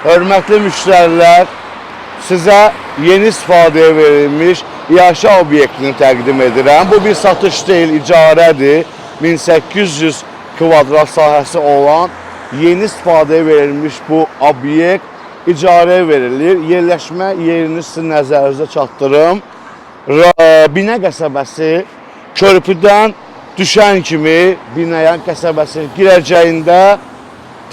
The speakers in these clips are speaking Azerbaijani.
Hörmətli müştərilər, sizə yeni istifadəyə verilmiş yaşa obyektini təqdim edirəm. Bu bir satış deyil, icarədir. 1800 kvadrat sahəsi olan yeni istifadəyə verilmiş bu obyekt icarəyə verilir. Yerləşmə yerini sizin nəzərinizə çatdırım. Binə qəsəbəsi körpüdən düşən kimi Binəyan qəsəbəsinin girəcəyində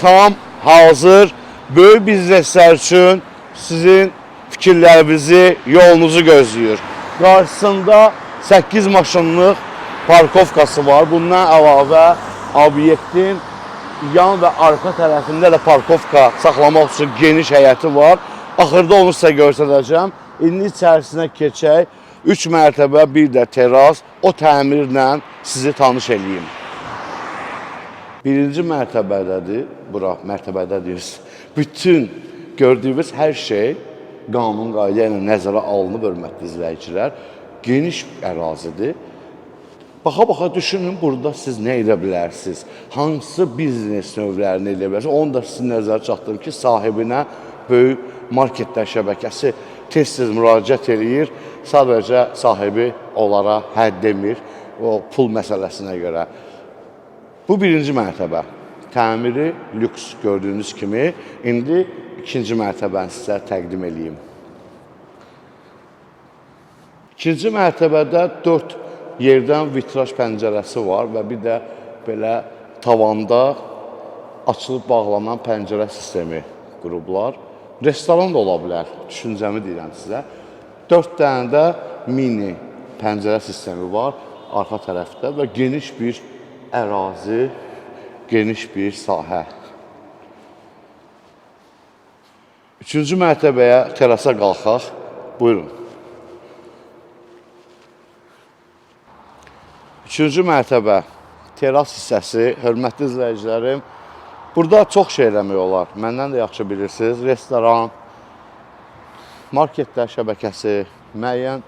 tam hazır. Böyük bizneslər üçün sizin fikirlərinizi, yolunuzu gözləyir. Qarşısında 8 maşınlıq parkovkası var. Bundan əlavə obyektin yan və arxa tərəfində də parkovka saxlamaq üçün geniş həyəti var. Axırda onu sizə göstərəcəm. İndi içərisinə keçək. 3 mərtəbə, bir də teras, o təmirlə sizi tanış edeyim. Birinci mərtəbədədir, bura mərtəbədədir. Bütün gördüyünüz hər şey qanun qayda ilə nəzərə alınıb, hörmətli izləyicilər. Geniş ərazidir. Baxa-baxa düşünün, burada siz nə edə bilərsiniz? Hansı biznes növlərini edə bilərsiniz? Onu da sizin nəzərə çatdırım ki, sahibinə böyük marketlər şəbəkəsi tez-tez müraciət edir. Sadəcə sahibi onlara hədd demir, o pul məsələsinə görə. Bu birinci mərtəbə. Təmiri lüks gördüyünüz kimi. İndi ikinci mərtəbəni sizə təqdim edeyim. İkinci mərtəbədə 4 yerdən vitraj pəncərəsi var və bir də belə tavanda açılıb bağlanan pəncərə sistemi qurublar. Restoran da ola bilər, düşüncəmi deyirəm sizə. 4 dənə də mini pəncərə sistemi var arxa tərəfdə və geniş bir ərazi, geniş bir sahə. Üçüncü mərtəbəyə, terasa qalxaq. Buyurun. Üçüncü mərtəbə, teras hissəsi, hörmətli izləyicilərim. Burada çox şey eləmək olar. Məndən də yaxşı bilirsiniz. Restoran, marketlər şəbəkəsi, müəyyən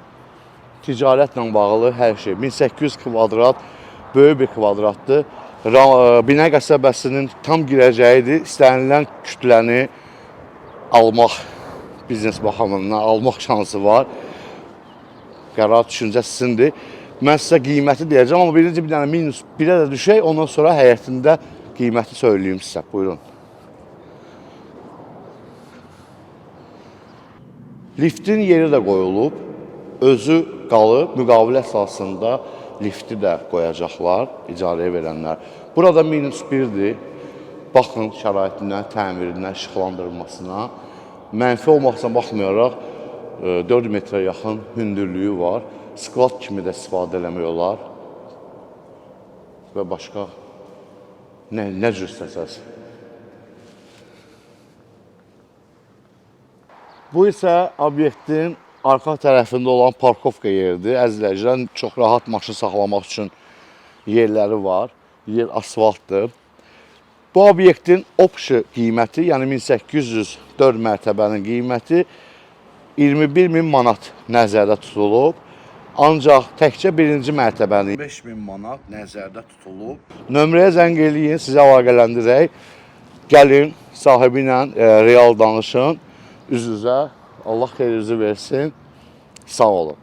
ticarətlə bağlı hər şey. 1800 kvadrat, böyük bir kvadratdır. Binə qəsəbəsinin tam girəcəyidir. İstənilən kütləni almaq, biznes baxımından almaq şansı var. Qərar düşüncə sizindir. Mən sizə qiyməti deyəcəm, amma birinci bir dənə minus 1-ə də düşək, ondan sonra həyətində qiyməti söyləyeyim sizə. Buyurun. Liftin yeri də qoyulub, özü qalıb, müqavilə əsasında lifti də qoyacaqlar, icarəyə verənlər. Burada minus 1-dir. Baxın şəraitindən, təmirindən, işıqlandırılmasına. Mənfi olmaqsına baxmayaraq 4 metrə yaxın hündürlüyü var. Skvat kimi də istifadə eləmək olar. Və başqa nə cür istəsəz. Bu isə obyektin arxa tərəfində olan parkovka yeridir. Əzizləyicilər, çox rahat maşın saxlamaq üçün yerləri var. Yer asfaltdır. Bu obyektin opşi qiyməti, yəni 1804 mərtəbənin qiyməti 21.000 manat nəzərdə tutulub. Ancaq təkcə birinci mərtəbənin 5.000 manat nəzərdə tutulub. Nömrəyə zəng eləyin, sizə əlaqələndirək. Gəlin, sahibi ilə real danışın. Üz-üzə. Allah xeyrinizi versin. Sağ olun.